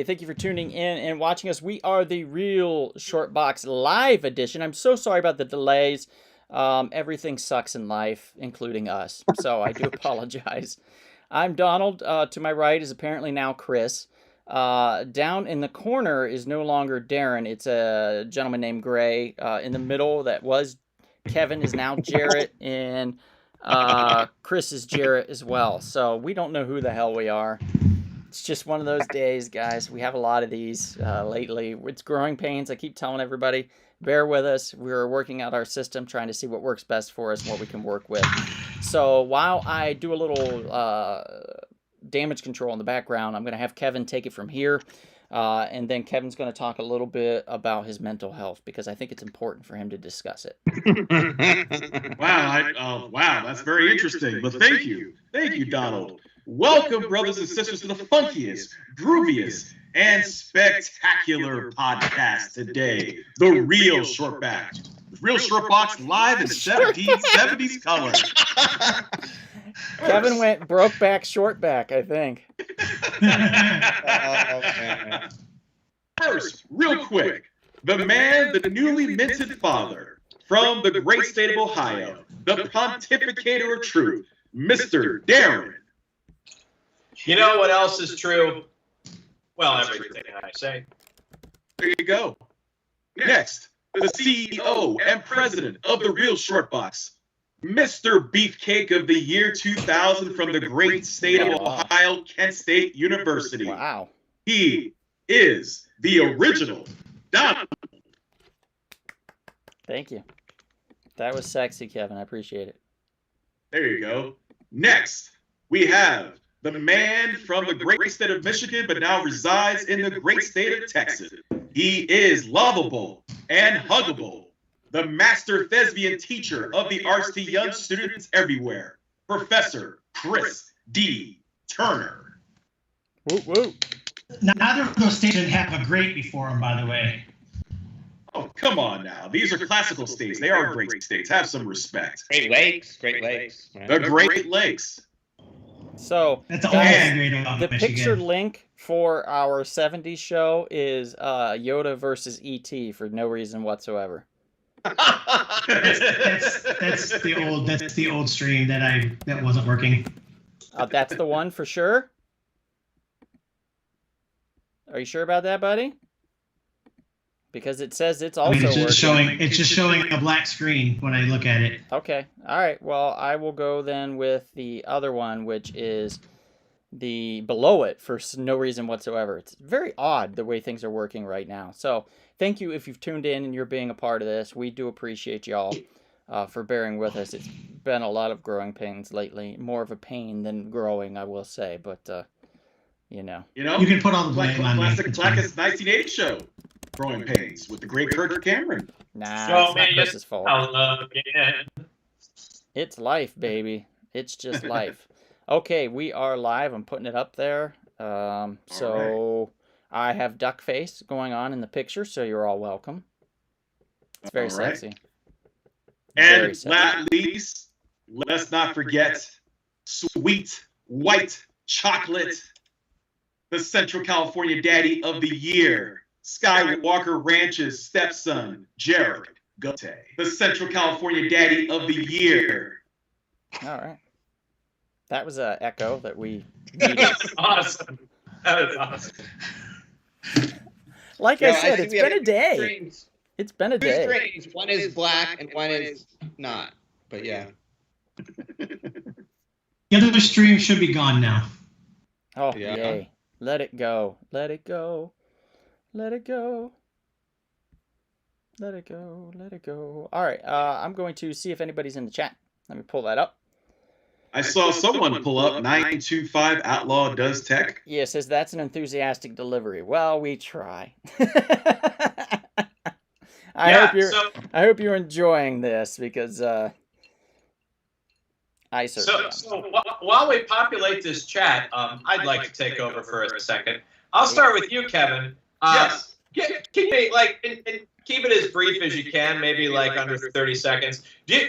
everybody. Thank you for tuning in and watching us. We are the Real Short Box Live edition. I'm so sorry about the delays. Everything sucks in life, including us. So I do apologize. I'm Donald. To my right is apparently now Chris. Down in the corner is no longer Darren. It's a gentleman named Gray. In the middle, that was Kevin, is now Jarrett. And Chris is Jarrett as well. So we don't know who the hell we are. It's just one of those days, guys. We have a lot of these lately. It's growing pains. I keep telling everybody, bear with us. We're working out our system, trying to see what works best for us and what we can work with. So while I do a little damage control in the background, I'm going to have Kevin take it from here. And then Kevin's going to talk a little bit about his mental health, because I think it's important for him to discuss it. Wow, that's very interesting. But thank you, Donald. Welcome, brothers and sisters, to the funkiest, grooviest, and spectacular podcast today. The Real Short Box. Real Short Box live in 70's color. Kevin went broke back, short back, I think. First, real quick, the man, the newly minted father, from the great state of Ohio, the pontificator of truth, Mr. Darren. You know what else is true? Well, everything I say. There you go. Next, the CEO and president of the Real Short Box, Mr. Beefcake of the year 2000 from the great state of Ohio, Kent State University. Wow. He is the original Donald. Thank you. That was sexy, Kevin. I appreciate it. There you go. Next, we have the man from the great state of Michigan, but now resides in the great state of Texas. He is lovable and huggable. The master thespian teacher of the arts to young students everywhere, Professor Chris D. Turner. Woo woo. Neither of those states didn't have a great before them, by the way. Oh, come on now. These are classical states. They are great states. Have some respect. Great Lakes. The Great Lakes. So, That's all I agree about the Michigan. picture link for our 70s show is Yoda versus E.T. for no reason whatsoever. That's the old stream that wasn't working. That's the one for sure? Are you sure about that, buddy? Because it says it's also working. It's just showing a black screen when I look at it. Okay. All right. Well, I will go then with the other one, which is the below it for no reason whatsoever. It's very odd the way things are working right now. So thank you if you've tuned in and you're being a part of this. We do appreciate y'all for bearing with us. It's been a lot of growing pains lately. More of a pain than growing, I will say. But, you know. You can put all the blame on me. Classic 1980 show. Growing Pains with the great Kirk Cameron. Nah, it's not Chris's fault. It's life, baby. It's just life. Okay, we are live. I'm putting it up there. So I have duck face going on in the picture, so you're all welcome. It's very sexy. And last least, let's not forget sweet white chocolate, the Central California Daddy of the Year. Skywalker Ranch's stepson, Jared Gote. The Central California Daddy of the Year. All right. That was an echo that we needed. That's awesome. That is awesome. Like I said, it's been a day. Streams. It's been a Two day. streams. One is black and one is not. But yeah. The other stream should be gone now. Oh, Yeah. yay. Let it go. Let it go. Let it go. Let it go. Let it go. All right. I'm going to see if anybody's in the chat. Let me pull that up. I saw someone pull up 925 Outlaw Does Tech. Yeah, it says that's an enthusiastic delivery. Well, we try. I hope you're enjoying this, because I certainly am. So while we populate this chat, I'd like to take over for a second. I'll start with you, Kevin. Yes. Keep it as brief as you can, maybe like under 30 seconds.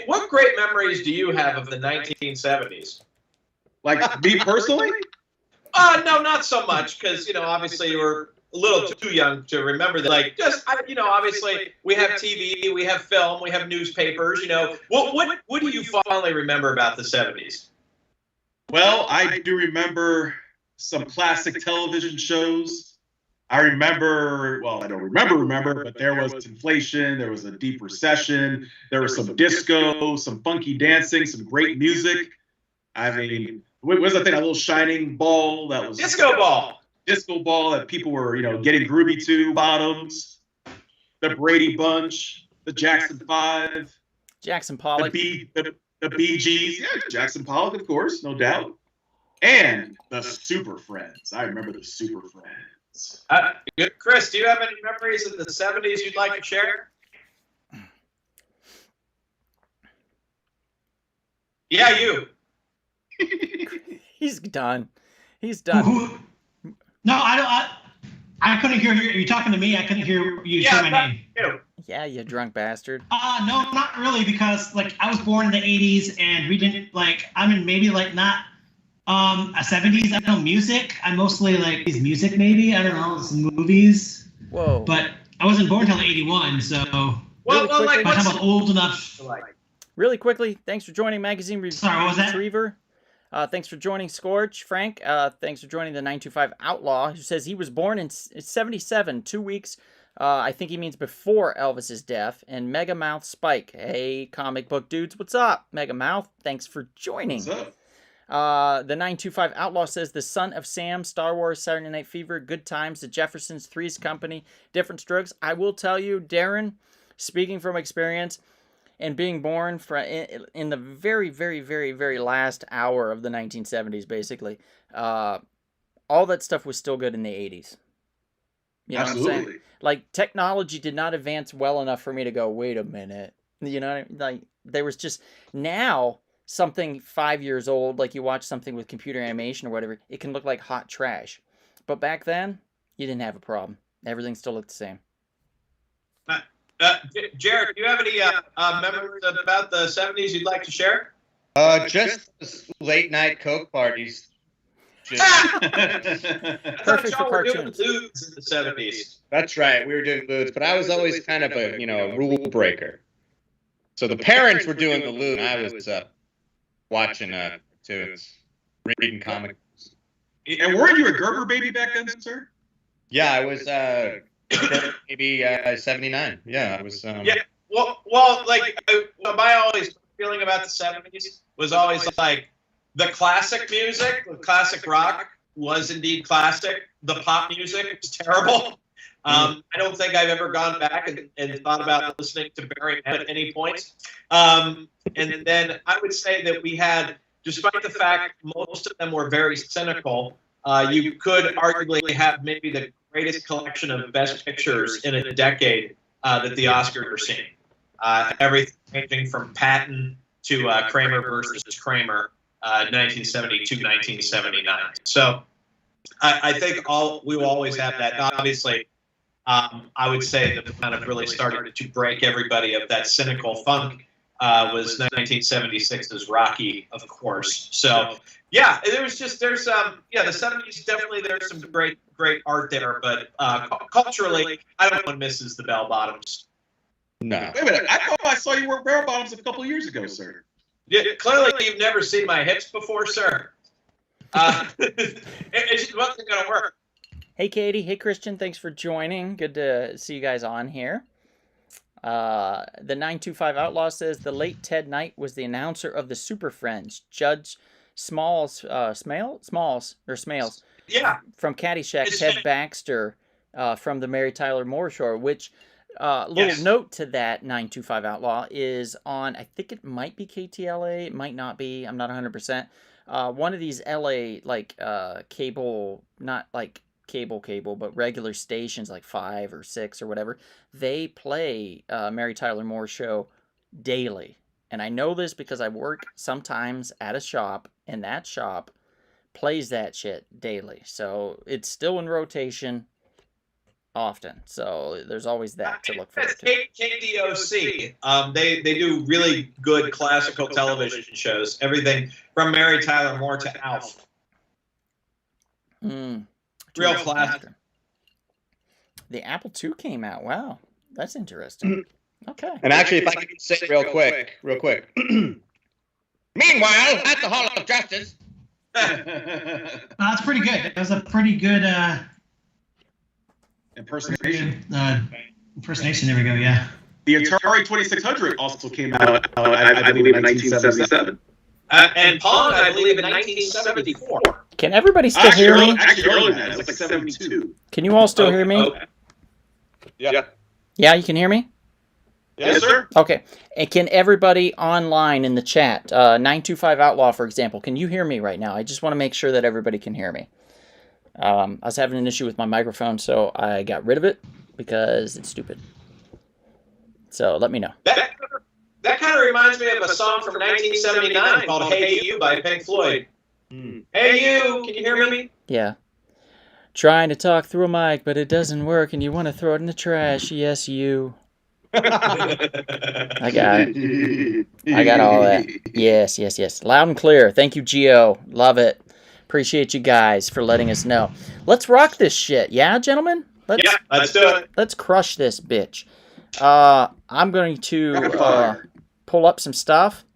What great memories do you have of the 1970s? Like me personally? No, not so much, because obviously you were a little too young to remember that. Like, just obviously we have TV, we have film, we have newspapers. What do you fondly remember about the 70s? Well, I do remember some classic television shows. I remember, well, I don't remember, but there was inflation, there was a deep recession, there was some disco, some funky dancing, some great music. I mean, what was that thing, a little shining ball that was Disco ball that people were, getting groovy to, Bottoms, the Brady Bunch, the Jackson 5, Jackson Pollock, the Bee Gees, yeah, Jackson Pollock, of course, no doubt, and the Super Friends. I remember the Super Friends. Chris, do you have any memories of the 70s you'd like to share? Yeah, you. He's done. He's done. No, I couldn't hear you. You're talking to me. I couldn't hear you say my name. You. Yeah, you drunk bastard. No, not really, because I was born in the 80s and we didn't not a 70s. I know music. I mostly like these music, maybe. I don't know, some movies. Whoa. But I wasn't born until 81, so. Well, by the time I'm old enough. Really quickly, thanks for joining Magazine Retriever. Thanks for joining Scorch. Frank, thanks for joining the 925 Outlaw, who says he was born in 77, 2 weeks. I think he means before Elvis's death. And Mega Mouth Spike. Hey, comic book dudes, what's up? Mega Mouth, thanks for joining. What's up? The 925 Outlaw says the Son of Sam, Star Wars, Saturday Night Fever, Good Times, The Jeffersons, Three's Company, Different Strokes. I will tell you, Darren, speaking from experience and being born in the very, very, very, very last hour of the 1970s, basically, all that stuff was still good in the 80s. You know Absolutely. what I'm saying? Like, technology did not advance well enough for me to go, wait a minute. You know what I mean? Like, there was just, now, something 5 years old, like you watch something with computer animation or whatever, it can look like hot trash. But back then, you didn't have a problem. Everything still looked the same. Jared, do you have any memories about the 70s you'd like to share? Just late night Coke parties. Perfect for cartoons. Lewds in the 70s. That's right, we were doing lewds, but I was always kind of a rule breaker. So the parents were doing the lewd, and I was watching cartoons, reading comics. And weren't you a Gerber baby back then, sir? Yeah, I was maybe 79. Yeah, I was. Yeah. Well, my always feeling about the 70s was always like the classic music, the classic rock was indeed classic. The pop music was terrible. I don't think I've ever gone back and thought about listening to Barry at any point. And then I would say that we had, despite the fact most of them were very cynical, you could arguably have maybe the greatest collection of best pictures in a decade that the Oscars are seeing. Everything ranging from Patton to Kramer versus Kramer, 1972, 1979. So I think we will always have that. Obviously, I would say that kind of really started to break everybody of that cynical funk was 1976's Rocky, of course. So yeah, the 70s definitely, there's some great art there, but culturally, I don't know one misses the bell bottoms. No. Wait a minute, I thought I saw you wear barrel bottoms a couple of years ago, sir. Yeah, clearly you've never seen my hips before, sir. It just wasn't going to work. Hey, Katie. Hey, Christian. Thanks for joining. Good to see you guys on here. The 925 Outlaw says the late Ted Knight was the announcer of the Super Friends. Judge Smalls, Smales? Yeah. From Caddyshack, Ted Baxter from the Mary Tyler Moore Show, which little note to that 925 Outlaw is on, I think it might be KTLA, it might not be, I'm not 100%. One of these LA, cable, not like cable, but regular stations like 5 or 6 or whatever, they play Mary Tyler Moore Show daily. And I know this because I work sometimes at a shop, and that shop plays that shit daily. So it's still in rotation often. So there's always that to look forward to. KDOC. They do really good classical television shows. Everything from Mary Tyler Moore to Alf. Real classic. The Apple II came out. Wow, that's interesting. Okay. And actually, if I could say real quick. Meanwhile, at the Hall of Justice. That's pretty good. That was a pretty good Impersonation. impersonation. There we go. Yeah. The Atari 2600 also came out, I believe, in 1977. And Pong, I believe, in 1974. Can everybody still hear me? Actually, earlier than that, it was like 72. Can you all still hear me? Okay. Yeah. Yeah, you can hear me? Yes, sir. Okay. And can everybody online in the chat, 925 Outlaw, for example, can you hear me right now? I just want to make sure that everybody can hear me. I was having an issue with my microphone, so I got rid of it because it's stupid. So let me know. That kind of reminds me of a song from 1979 called Hey You by Pink Floyd. Hey You, can you hear me? Yeah. Trying to talk through a mic, but it doesn't work, and you want to throw it in the trash. Yes, you. I got it. I got all that. Yes. Loud and clear. Thank you, Gio. Love it. Appreciate you guys for letting us know. Let's rock this shit. Yeah, gentlemen? Let's do it. Let's crush this bitch. I'm going to pull up some stuff.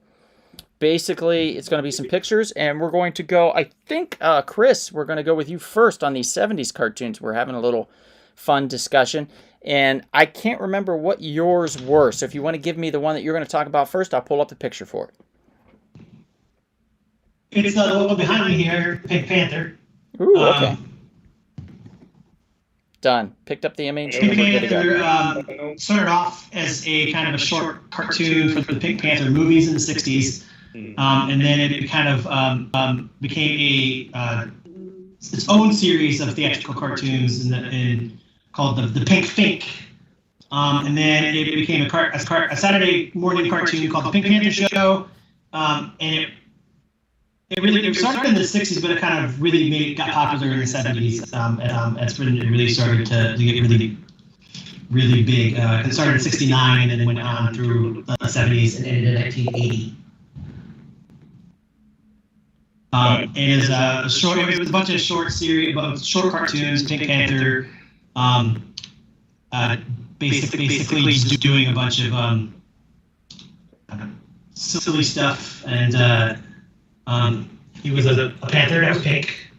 Basically, it's going to be some pictures, and we're going to go, I think, Chris, we're going to go with you first on these 70s cartoons. We're having a little fun discussion, and I can't remember what yours were, so if you want to give me the one that you're going to talk about first, I'll pull up the picture for it. It's the one behind me here, Pink Panther. Ooh, okay. Done. Picked up the image. Pink We're good to go. Panther started off as a kind of a short cartoon for the Pink Panther movies in the 60s. And then it kind of became its own series of theatrical cartoons called the Pink Fink. And then it became a Saturday morning cartoon called the Pink Panther Show. And it started in the 60s, but it kind of really got popular in the 70s. That's when it really started to get really big. It started in 69 and then went on through the 70s and ended in 1980. It was a bunch of short cartoons, Pink Panther, basically just doing a bunch of silly stuff, and he was a panther that was pink.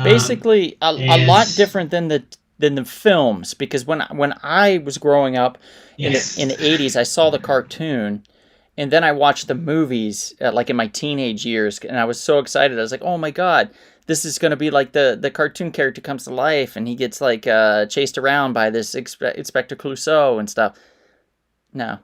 Basically, a lot different than the films, because when I was growing up in the 80s, I saw the cartoon. And then I watched the movies, like in my teenage years, and I was so excited. I was like, oh my God, this is going to be like the cartoon character comes to life, and he gets like chased around by this Inspector Clouseau and stuff. No.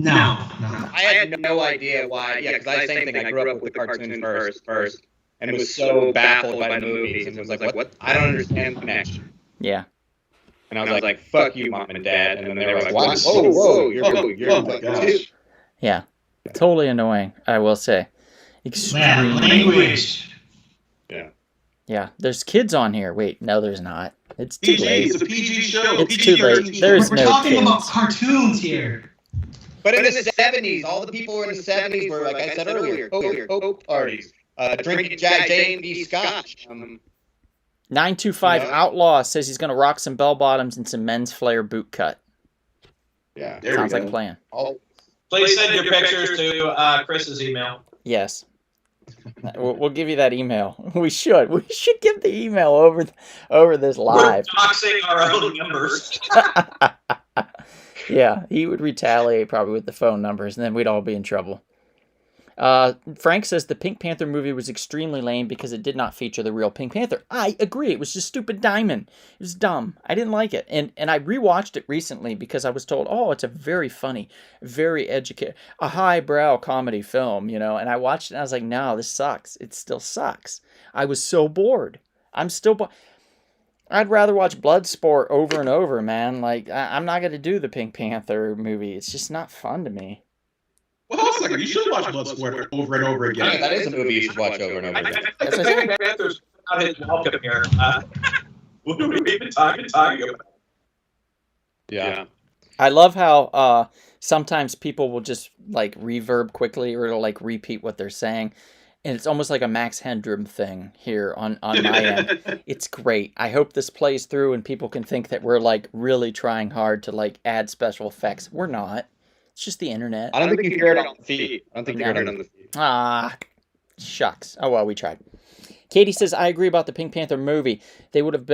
I had no idea why. Yeah, because I same thing. I grew up with the cartoons first, and was so baffled by the movies, and was like, what? I don't understand the connection. Yeah. And I was like, fuck you, Mom and Dad. And then they were like, whoa, you're oh my gosh. Yeah, totally annoying, I will say. Extreme language. Yeah, there's kids on here. Wait, no, there's not. It's too PG, late. it's a PG show. It's too late. There's We're no talking kids. about cartoons here. But in the 70s, all the people in the 70s were, like I said earlier, coke parties, drinking J&B scotch. 925 Outlaw says he's going to rock some bell bottoms and some men's flare boot cut. Yeah, Sounds like a plan. Please send your pictures to Chris's email. Yes. We'll give you that email. We should give the email over this live. We're doxing our own numbers. Yeah, he would retaliate probably with the phone numbers, and then we'd all be in trouble. Frank says the Pink Panther movie was extremely lame because it did not feature the real Pink Panther. I agree. It was just stupid diamond. It was dumb. I didn't like it. And I rewatched it recently because I was told, oh, it's a very funny, very educated, a highbrow comedy film, and I watched it and I was like, no, this sucks. It still sucks. I was so bored. I'm still I'd rather watch Bloodsport over and over, man. Like, I'm not going to do the Pink Panther movie. It's just not fun to me. Well, hold on a second. You should watch Bloodsport over and over again. That is a movie you should watch over and over again. I think the Pink Panther's not his welcome here. What are we even talking about? Yeah. I love how sometimes people will just like reverb quickly or it'll like repeat what they're saying. And it's almost like a Max Headroom thing here on my end. It's great. I hope this plays through and people can think that we're like really trying hard to like add special effects. We're not. It's just the internet. I don't think you hear it on the feed. I don't think you heard it on the feed. Ah, shucks. Oh well, we tried. Katie says, I agree about the Pink Panther movie. It would have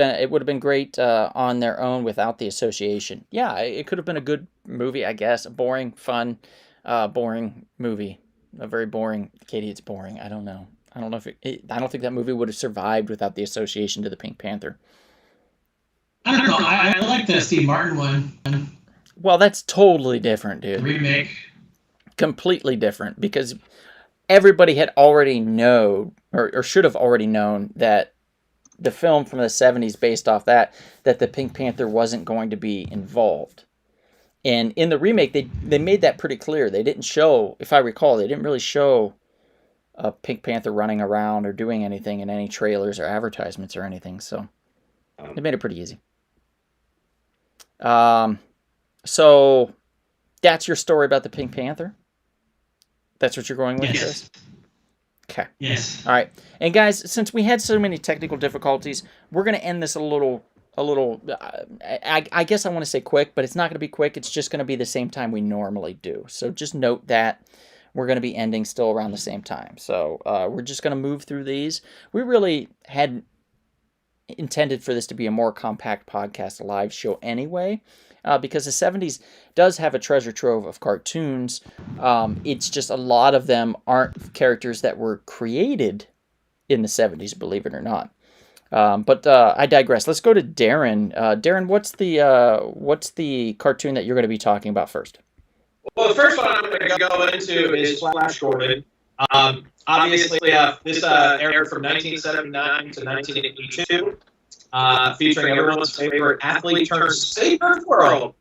been great on their own without the association. Yeah, it could have been a good movie, I guess. A boring, fun, boring movie. A very boring. Katie, it's boring. I don't know. I don't know if I don't think that movie would have survived without the association to the Pink Panther. I don't know. I like the Steve Martin one. Well, that's totally different, dude. Remake. Completely different, because everybody had already known, or should have already known, that the film from the 70s based off that the Pink Panther wasn't going to be involved. And in the remake, they made that pretty clear. They didn't show, if I recall, they didn't really show a Pink Panther running around or doing anything in any trailers or advertisements or anything. So they made it pretty easy. So that's your story about the Pink Panther? That's what you're going with? Yes. Okay. Yes. All right. And guys, since we had so many technical difficulties, we're going to end this a little. I guess I want to say quick, but it's not going to be quick. It's just going to be the same time we normally do. So just note that we're going to be ending still around the same time. So we're just going to move through these. We really had intended for this to be a more compact podcast, a live show anyway. Because the 70s does have a treasure trove of cartoons. It's just a lot of them aren't characters that were created in the 70s, believe it or not. But I digress. Let's go to Darren. Darren, what's the cartoon that you're going to be talking about first? Well, the first one I'm going to go into is Flash Gordon. Obviously, this aired from 1979 to 1982. Featuring everyone's favorite athlete turned savior of the world.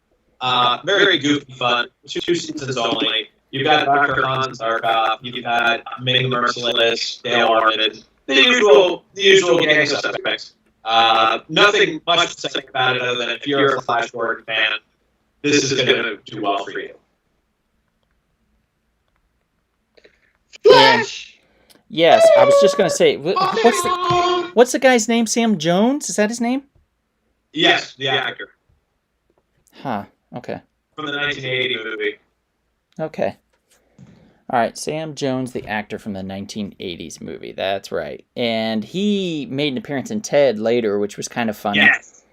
Very goofy fun. 2 seasons only. You've got Dr. Hans Zarkov. You've got Ming the Merciless, Dale Armand. The usual gang suspects. Nothing much to say about it other than if you're a Flash Gordon fan, this is going to do well for you. Flash! Yes, I was just going to say, what's the guy's name? Sam Jones? Is that his name? Yes, the actor. Huh, okay. From the 1980 movie. Okay. All right, Sam Jones, the actor from the 1980s movie. That's right. And he made an appearance in Ted later, which was kind of funny. Yes.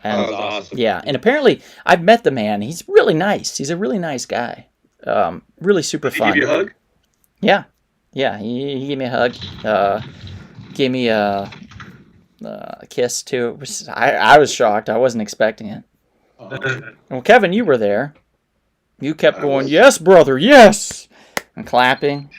And, That was awesome. yeah, and apparently I've met the man. He's really nice. He's a really nice guy. Really super fun. Did he give you a hug? Yeah. Yeah, he gave me a hug. Gave me a kiss, too. I was shocked. I wasn't expecting it. Well, Kevin, you were there. You kept going, yes, brother, yes! And clapping.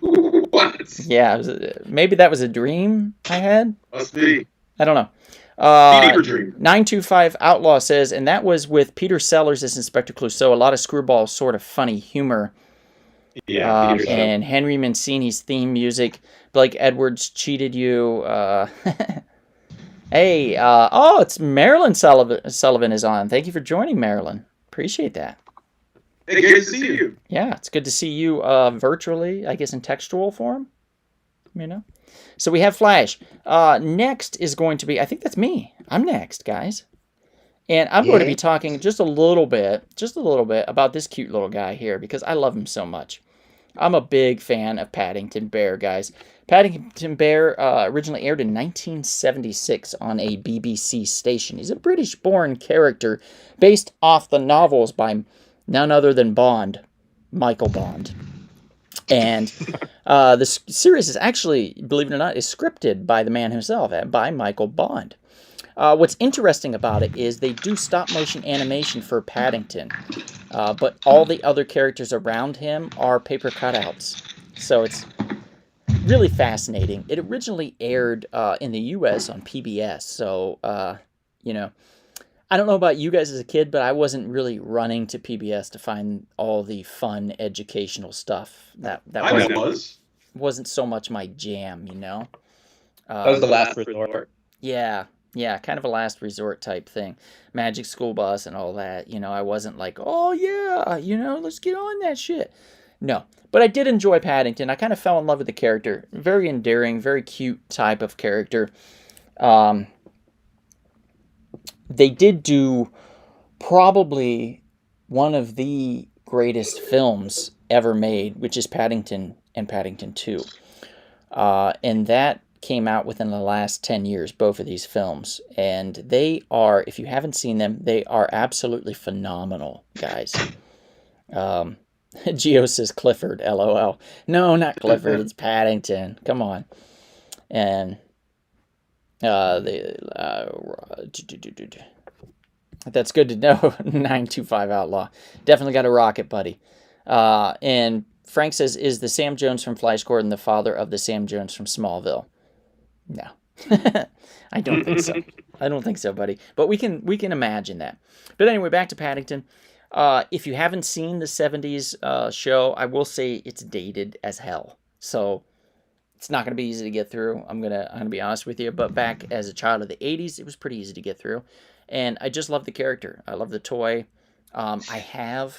What? Yeah, maybe that was a dream I had? Must be. I don't know. Fever dream. 925 Outlaw says, and that was with Peter Sellers as Inspector Clouseau. A lot of screwball sort of funny humor. Yeah. And Henry Mancini's theme music. Blake Edwards cheated you. Hey, it's Marilyn Sullivan is on. Thank you for joining, Marilyn. Appreciate that. Hey, good to see you. Yeah, it's good to see you virtually, I guess in textual form. You know? So we have Flash. Next is going to be, I think that's me. I'm next, guys. And I'm going to be talking just a little bit about this cute little guy here because I love him so much. I'm a big fan of Paddington Bear, guys. Paddington Bear originally aired in 1976 on a BBC station. He's a British-born character based off the novels by none other than Bond, Michael Bond. And this series is actually, believe it or not, is scripted by the man himself, by Michael Bond. What's interesting about it is they do stop-motion animation for Paddington, but all the other characters around him are paper cutouts. So it's really fascinating. It originally aired in the U.S. on PBS, so, I don't know about you guys as a kid, but I wasn't really running to PBS to find all the fun educational stuff. That wasn't so much my jam, you know? That was the last resort. Yeah, kind of a last resort type thing. Magic School Bus and all that, I wasn't like, oh yeah, let's get on that shit. No. But I did enjoy Paddington. I kind of fell in love with the character. Very endearing, very cute type of character. They did do probably one of the greatest films ever made, which is Paddington and Paddington 2. And that came out within the last 10 years, both of these films. And they are, if you haven't seen them, they are absolutely phenomenal, guys. Geo says Clifford, LOL. No, not Clifford, it's Paddington. Come on. And that's good to know. 925 Outlaw. Definitely got a rocket, buddy. And Frank says, is the Sam Jones from Flash Gordon the father of the Sam Jones from Smallville? No. I don't think so. I don't think so, buddy. But we can imagine that. But anyway, back to Paddington. If you haven't seen the 70s show, I will say it's dated as hell. So it's not going to be easy to get through. I'm gonna be honest with you. But back as a child of the 80s, it was pretty easy to get through. And I just love the character. I love the toy. Bear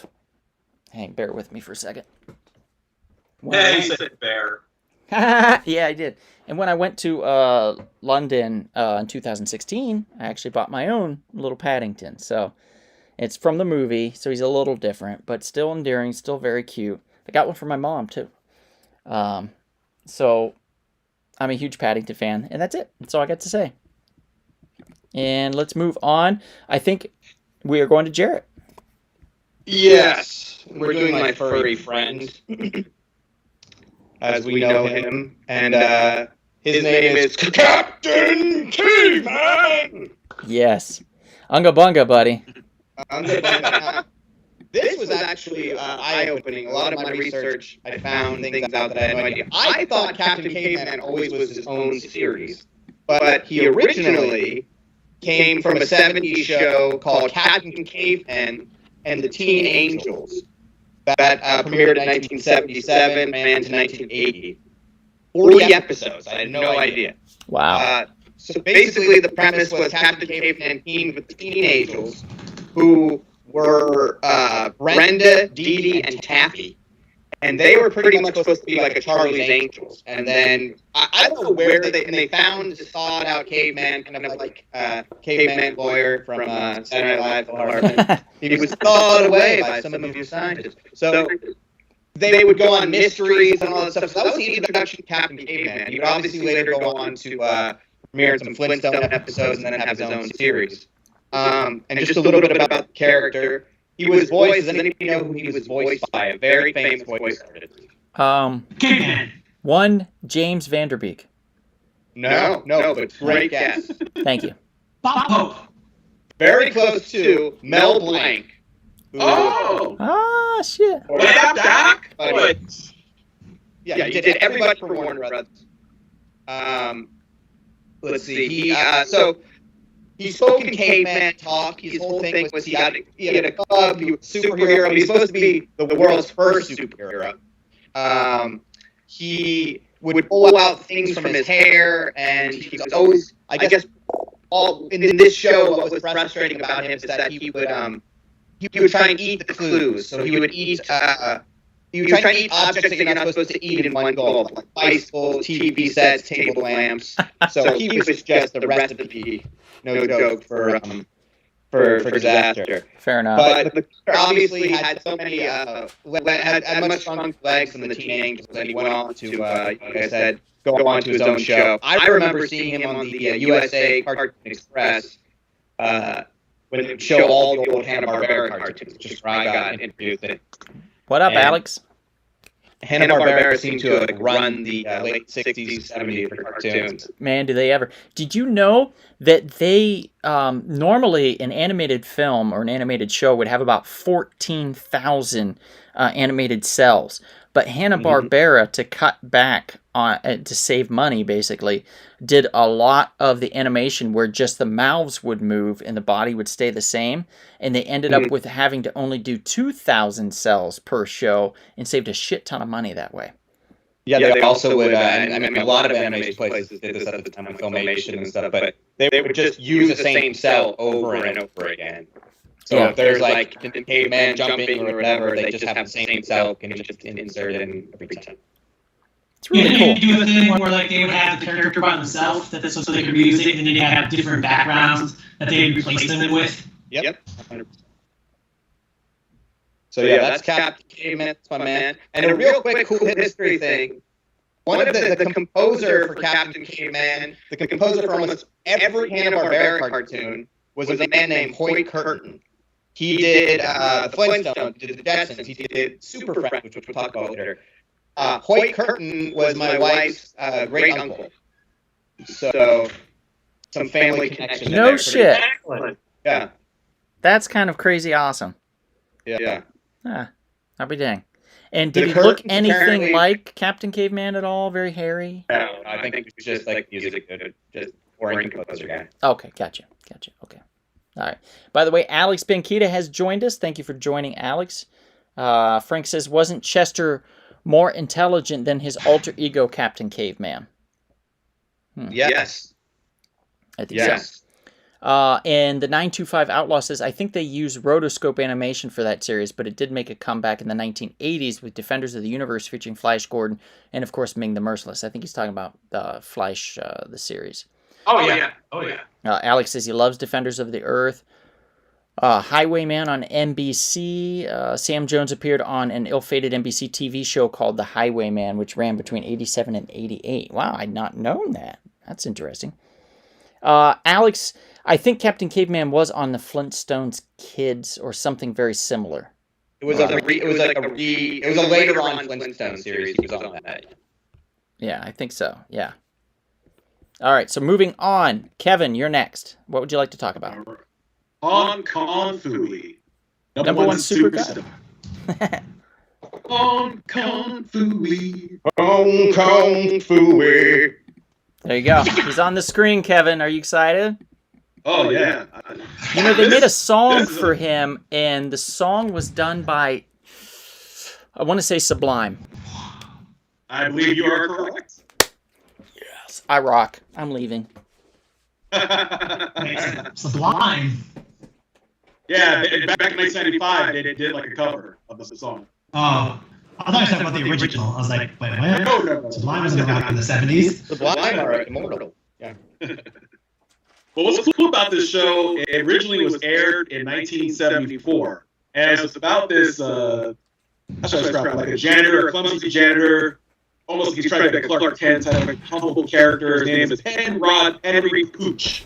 with me for a second. He said bear. Yeah, I did. And when I went to London in 2016, I actually bought my own little Paddington. So it's from the movie, so he's a little different, but still endearing, still very cute. I got one for my mom, too. So I'm a huge Paddington fan, and that's it. That's all I got to say. And let's move on. I think we are going to Jarrett. Yes, we're doing my furry friend, as we know him, and his name is Captain Caveman. Yes. Unga bunga, buddy. This was actually eye-opening. A lot of my research, I found things out that I had no idea. I thought Captain Caveman always was his own series, but he originally came from a 70s show called Captain Caveman and the Teen Angels that premiered in 1977 and to 1980. 40 episodes. I had no idea. Wow. So basically, the premise was Captain Caveman teamed with the Teen Angels, who were Brenda, Dee Dee, and Taffy. And they were pretty much supposed to be like a Charlie's Angels. And then, I don't know where they found this thawed-out caveman, kind of like caveman lawyer from Saturday Night Live. He was thawed away by some of your scientists. So they would go on mysteries and all that stuff. So that was the introduction to Captain Caveman. He would obviously later go on to premiere in some Flintstone episodes and then have his own series. And just a little bit about the character. He was voiced. Does anybody know who he was voiced by? A very famous voice artist. Caveman. One James Vanderbeek. No, but great guess. Thank you. Bob Hope. Very close to Mel Blanc. Oh! Ah, shit. What up, Doc? Yeah, he did everybody for Warner Brothers. Let's see. He spoke in caveman talk. His whole thing was he had a club. He was a superhero. He was supposed to be the world's first superhero. He would pull out things from his hair, and he was always, I guess, all in this show. What was frustrating about him is that he would try and eat the clues. So he would eat. He would try and eat objects that you're not supposed to eat in one gulp, like bicycles, TV sets, table lamps. So he was just the recipe. No joke for disaster. Fair enough. But the obviously had so many had much stronger legs than the Teen Angels, and he went on to, like I said, go on to his own show. I remember seeing him on the USA Cartoon Express when they would show all the old Hanna-Barbera cartoons, just where I got introduced. What up, Alex? Hanna-Barbera seemed to have run the late 60s, 70s for cartoons. Man, do they ever. Did you know that they, normally an animated film or an animated show would have about 14,000 animated cells. But Hanna-Barbera, to cut back on, to save money, basically, did a lot of the animation where just the mouths would move and the body would stay the same. And they ended up with having to only do 2,000 cells per show and saved a shit ton of money that way. Yeah, they also would, I mean, a lot of animation places did this at the time with Filmation and stuff, but they would just use the same cell over and over again. So if there's like the caveman jumping or whatever, they just have the same cell can just insert it in every time. It's really Yeah, cool. you do a thing where like they would have the character by themselves, so they could reuse it, and then you have different backgrounds that they would replace them with. Yep. 100%. So yeah, that's Captain Caveman. That's my man. And a real quick cool history thing. One of the composer for Captain Caveman, the composer for almost every Hanna-Barbera cartoon, was a man named Hoyt Curtin. He did the Flintstones, he did the Jetsons, he did Super Friends, which we'll talk about later. Hoyt Curtin was my wife's great uncle. So some family connection. No shit. Yeah. That's kind of crazy awesome. Yeah. Ah, I'll be dang. And did The he look Curtins anything apparently- like Captain Caveman at all? Very hairy? No, I think it's just like music, just boring composer guy. Okay, gotcha. Okay. All right. By the way, Alex Benquita has joined us. Thank you for joining, Alex. Frank says, wasn't Chester more intelligent than his alter ego, Captain Caveman? Yes. I think so. And the 925 Outlaw says, I think they used rotoscope animation for that series, but it did make a comeback in the 1980s with Defenders of the Universe featuring Flash Gordon and, of course, Ming the Merciless. I think he's talking about Flash, the series. Oh yeah. Alex says he loves Defenders of the Earth. Highwayman on NBC. Sam Jones appeared on an ill-fated NBC TV show called The Highwayman, which ran between 87 and 88. Wow, I'd not known that. That's interesting. Alex, I think Captain Caveman was on the Flintstones Kids or something very similar. It was a later on Flintstone series. He was on that. Yeah, I think so. Yeah. All right, so moving on. Kevin, you're next. What would you like to talk about? Hong Kong Fooey. Number one super god. system. Hong Kong Fooey. Hong Kong Fooey. There you go. He's on the screen, Kevin. Are you excited? Oh yeah. You know, they made a song for him, and the song was done by, I want to say Sublime. I believe you are correct. Yes. I rock. I'm leaving. Sublime. Yeah, back in 1995, they did like a cover of the song. Oh, I thought you were talking about the original. I was like, wait, what? No. Sublime was around in the 70s. Sublime are immortal. Yeah. But what's cool about this show, it originally was aired in 1974. And it's about this, how should I describe it? Like a janitor, a clumsy janitor. Almost he's trying to be a Clark Kent type of humble character. His name is Henry Pooch.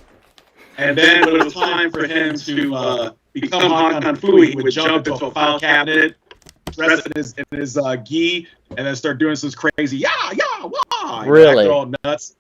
And then when it was time for him to become Hong Kong Fooey, he would jump into a file cabinet, dress in his gi, and then start doing some crazy wah. Really? All nuts.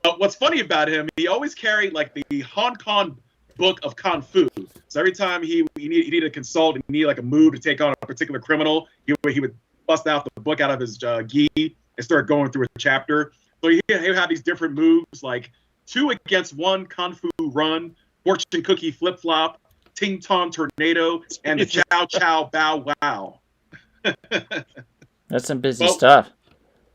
But what's funny about him, he always carried like the Hong Kong book of Kung Fu. So every time he needed a consult and he needed like a move to take on a particular criminal, he would bust out the book out of his gi and start going through a chapter. So he would have these different moves like 2 against 1 Kung Fu run, fortune cookie flip flop, ting tong tornado, and the chow chow bow wow. That's some busy stuff.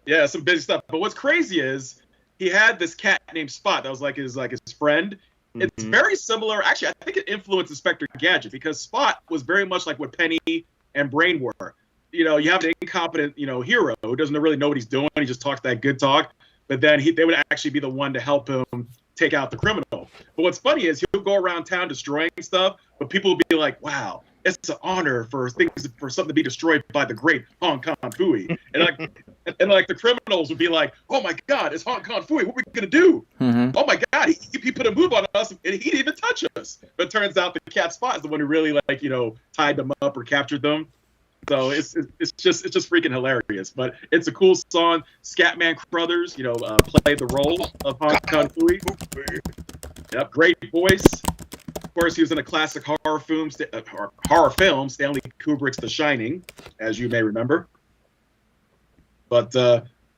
Yeah, some busy stuff. But what's crazy is he had this cat named Spot that was like his friend. Mm-hmm. It's very similar. Actually, I think it influenced Inspector Gadget because Spot was very much like what Penny and Brain were. You know, you have an incompetent, hero who doesn't really know what he's doing. He just talks that good talk. But then they would actually be the one to help him take out the criminal. But what's funny is he'll go around town destroying stuff, but people will be like, wow, it's an honor for something to be destroyed by the great Hong Kong Fooey. And like the criminals would be like, oh my God, it's Hong Kong Fooey. What are we going to do? Mm-hmm. Oh my God, he put a move on us and he didn't even touch us. But it turns out the cat Spot is the one who really tied them up or captured them. So it's just freaking hilarious, but it's a cool song. Scatman Crothers, played the role of Hong Kong Fooey. Yep, great voice. Of course, he was in a classic horror film, Stanley Kubrick's The Shining, as you may remember. But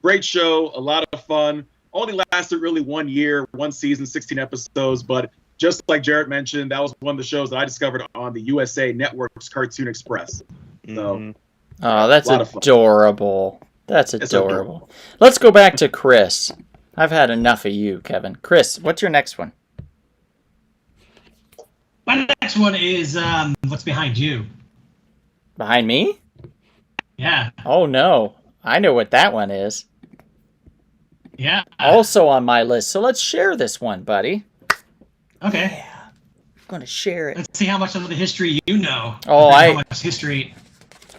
great show, a lot of fun. Only lasted really 1 year, 1 season, 16 episodes, but just like Jarrett mentioned, that was one of the shows that I discovered on the USA Network's Cartoon Express. So, oh, that's adorable. That's adorable. Let's go back to Chris. I've had enough of you, Kevin. Chris, what's your next one? My next next one is What's Behind You? Behind me? Yeah. Oh no, I know what that one is. Yeah. Also on my list. So let's share this one, buddy. Okay. Yeah, I'm gonna share it. Let's see how much of the history you know. Oh, how much history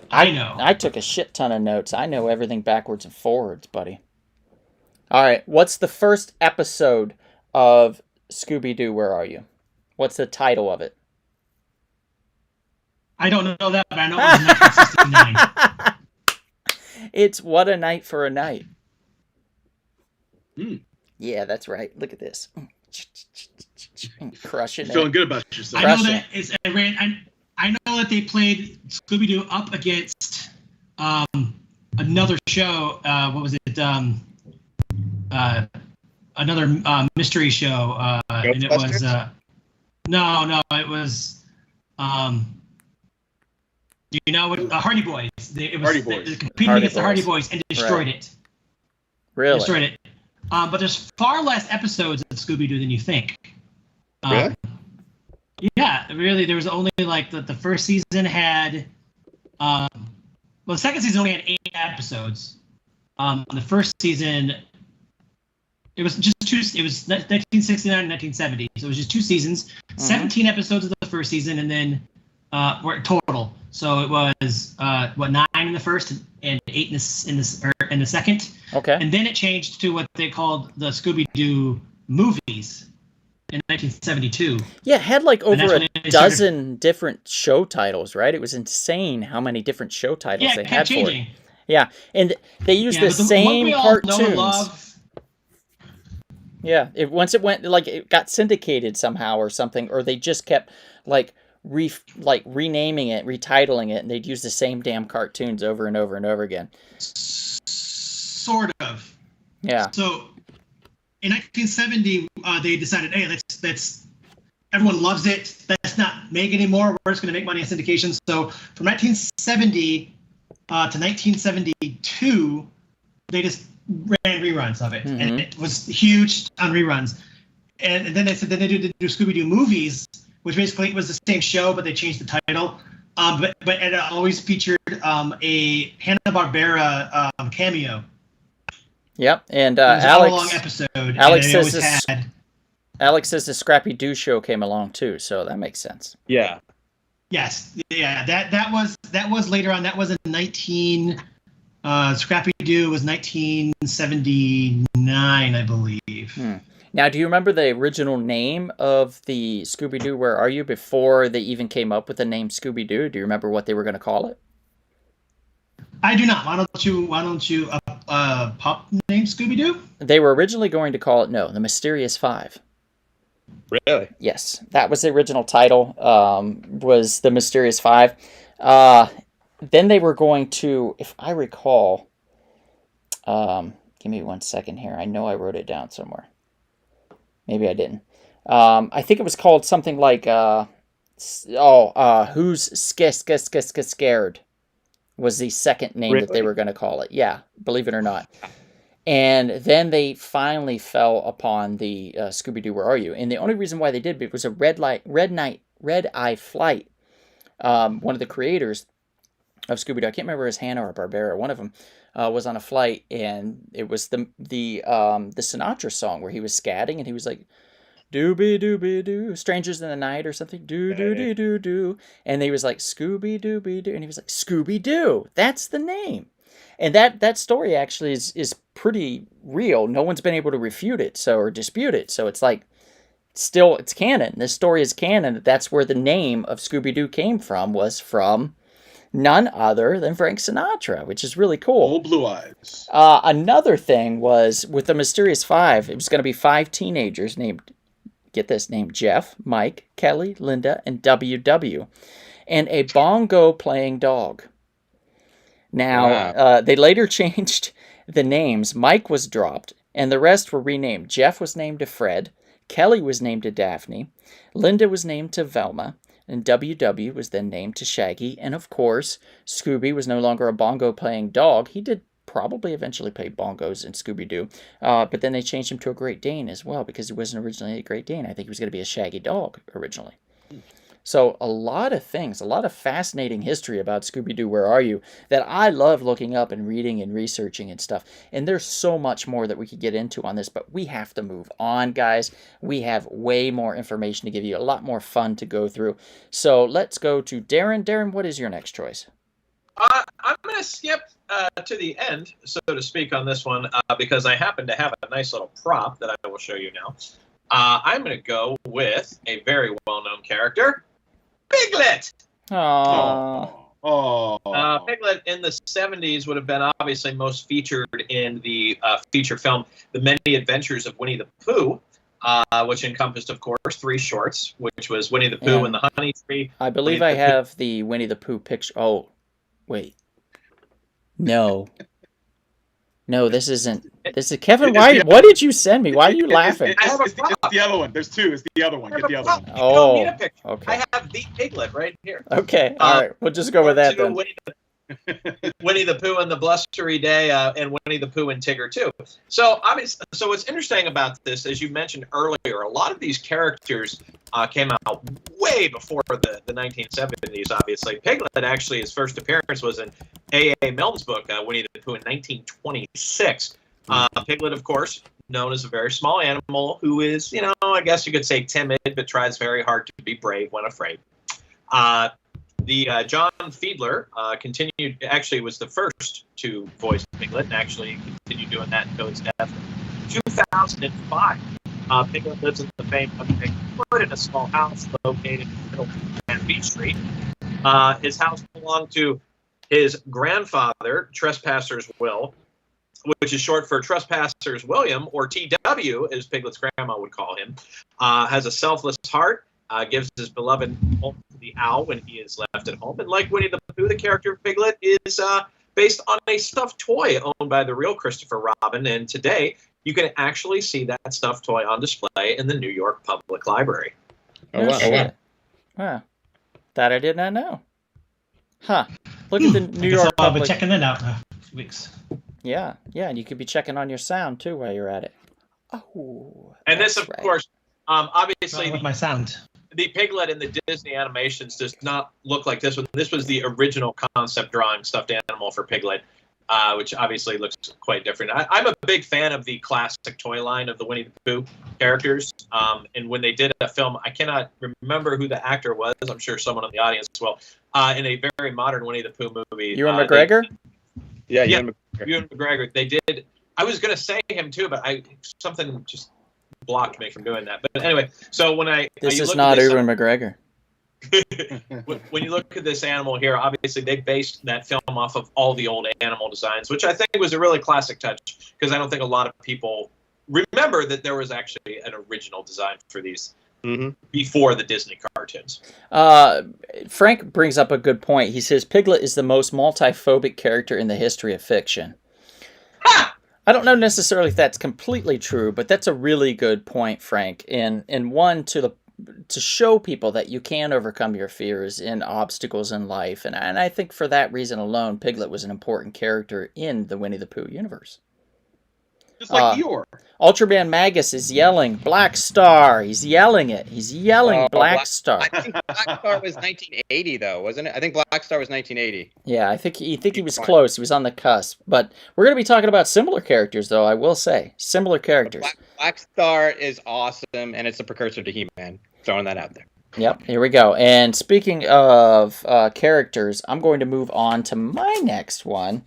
I know. I took a shit ton of notes. I know everything backwards and forwards, buddy. All right, what's the first episode of Scooby-Doo, Where Are You? What's the title of it? I don't know that, but I know it was 1969. It's What a Night for a Night. Hmm. Yeah, that's right. Look at this. Crushing You're feeling it. good about yourself. I know that it's I know that they played Scooby-Doo up against another show. What was it? Another mystery show, and it was no, it was you know what? Hardy Boys. It was Hardy Boys. They competed Hardy against the Hardy Boys. Boys and destroyed Right. it. Really? Destroyed it. But there's far less episodes of Scooby-Doo than you think. Really? Yeah, really. There was only like the first season had, well, the second season only had 8 episodes. The first season, it was just two. It was 1969 and 1970. So it was just 2 seasons, 17 episodes of the first season, and then were total. So it was 9 in the first and 8 in the second. Okay. And then it changed to what they called the Scooby-Doo movies in 1972. Yeah, it had like And that's over when a they dozen different show titles, right? It was insane how many different show titles Yeah, they it had kept for changing. it. Yeah, and they used the but one same we all cartoons. know and love. Yeah, once it went like it got syndicated somehow or something, or they just kept like renaming it, retitling it, and they'd use the same damn cartoons over and over and over again. Sort of. Yeah. So in 1970, they decided, hey, let's everyone loves it. Let's not make it anymore. We're just going to make money on syndication. So from 1970 to 1972, they just ran reruns of it, and it was huge on reruns. And then they said then they do Scooby-Doo movies, which basically was the same show, but they changed the title. But it always featured a Hanna-Barbera cameo. Yep, and It was an Alex. hour-long episode. Alex and says they always had. Alex says the Scrappy Doo show came along too, so that makes sense. Yeah. Yes, yeah, that was later on. That was in 19. Scrappy Doo was 1979, I believe. Now, do you remember the original name of the Scooby-Doo, Where Are You, before they even came up with the name Scooby-Doo? Do you remember what they were going to call it? I do not. Why don't you pop name Scooby-Doo? They were originally going to call it, the Mysterious Five. Really? Yes, that was the original title, was the Mysterious Five. Then they were going to, if I recall, give me 1 second here. I know I wrote it down somewhere. Maybe I didn't. I think it was called something like, Who's Scared was the second name that they were going to call it. Yeah, believe it or not. And then they finally fell upon the Scooby-Doo, Where Are You? And the only reason why they did it was a Red Eye Flight. One of the creators of Scooby-Doo, I can't remember if it was Hanna or Barbera, one of them was on a flight, and it was the Sinatra song where he was scatting, and he was like, "Doobie doobie doo, strangers in the night" or something, doo doo doo doo doo, and he was like, "Scooby Dooby Doo," and he was like, "Scooby Doo, that's the name." And that story actually is pretty real. No one's been able to refute it, or dispute it. So it's like, it's canon. This story is canon. That's where the name of Scooby-Doo came from, was from none other than Frank Sinatra, which is really cool. Old Blue Eyes. Another thing was, with the Mysterious Five, it was going to be 5 teenagers named Jeff, Mike, Kelly, Linda, and WW, and a bongo-playing dog. Now, they later changed the names. Mike was dropped, and the rest were renamed. Jeff was named to Fred, Kelly was named to Daphne, Linda was named to Velma, and WW was then named to Shaggy, and of course, Scooby was no longer a bongo-playing dog. He did probably eventually play bongos in Scooby-Doo, but then they changed him to a Great Dane as well, because he wasn't originally a Great Dane. I think he was going to be a Shaggy dog originally. So a lot of things, a lot of fascinating history about Scooby-Doo, Where Are You? That I love looking up and reading and researching and stuff. And there's so much more that we could get into on this, but we have to move on, guys. We have way more information to give you, a lot more fun to go through. So let's go to Darren. Darren, what is your next choice? I'm going to skip to the end, so to speak, on this one because I happen to have a nice little prop that I will show you now. I'm going to go with a very well-known character, Piglet. Aww. Oh. Piglet in the 70s would have been obviously most featured in the feature film The Many Adventures of Winnie the Pooh, which encompassed, of course, 3 shorts, which was Winnie the Pooh and the Honey Tree. I believe I have the Winnie the Pooh picture. Oh, wait. No. No, this isn't. This is Kevin. Why? What did you send me? Why are you laughing? It's the other one. There's 2. It's the other one. Get the other one. Oh, need a picture. Okay. I have the Piglet right here. Okay. All right. We'll just go with that then. Winnie the Pooh and the Blustery Day, and Winnie the Pooh and Tigger too. So obviously, so what's interesting about this, as you mentioned earlier, a lot of these characters came out way before the 1970s. Obviously, Piglet actually his first appearance was in A.A. Milne's book Winnie the Pooh in 1926. Piglet, of course, known as a very small animal who is, I guess you could say timid, but tries very hard to be brave when afraid. The John Fiedler actually was the first to voice Piglet, and actually continued doing that until his death in 2005. Piglet lives in the famed Piglet in a small house located in the middle of Beach Street. His house belonged to his grandfather, Trespasser's Will, which is short for Trespassers William, or TW, as Piglet's grandma would call him. Has a selfless heart. Gives his beloved home to the owl when he is left at home. And like Winnie the Pooh, the character of Piglet is based on a stuffed toy owned by the real Christopher Robin. And today, you can actually see that stuffed toy on display in the New York Public Library. Oh, wow. Wow. That I did not know. Huh. Look at the New York I'll Public. be checking that out in a few weeks. Yeah, and you could be checking on your sound, too, while you're at it. Oh, and this, of course, obviously... with my sound. The Piglet in the Disney animations does not look like this one. This was the original concept drawing stuffed animal for Piglet, which obviously looks quite different. I'm a big fan of the classic toy line of the Winnie the Pooh characters. And when they did a film, I cannot remember who the actor was. I'm sure someone in the audience will. In a very modern Winnie the Pooh movie. Ewan McGregor? Ewan McGregor. They did. I was going to say him too, but something just blocked me from doing that. But anyway, so when this is not Ewan McGregor. When you look at this animal here, obviously they based that film off of all the old animal designs, which I think was a really classic touch, because I don't think a lot of people remember that there was actually an original design for these before the Disney cartoons. Frank brings up a good point. He says Piglet is the most multiphobic character in the history of fiction. Ha! I don't know necessarily if that's completely true, but that's a really good point, Frank. And one to show people that you can overcome your fears and obstacles in life. And I think for that reason alone, Piglet was an important character in the Winnie the Pooh universe. Just like Eeyore. Ultraman Magus is yelling, Black Star. He's yelling it. He's yelling Black Star. I think Black Star was 1980, though, wasn't it? I think Black Star was 1980. Yeah, I think he was close. He was on the cusp. But we're going to be talking about similar characters, though, I will say. Similar characters. Black Star is awesome, and it's a precursor to He-Man. Throwing that out there. Yep, here we go. And speaking of characters, I'm going to move on to my next one,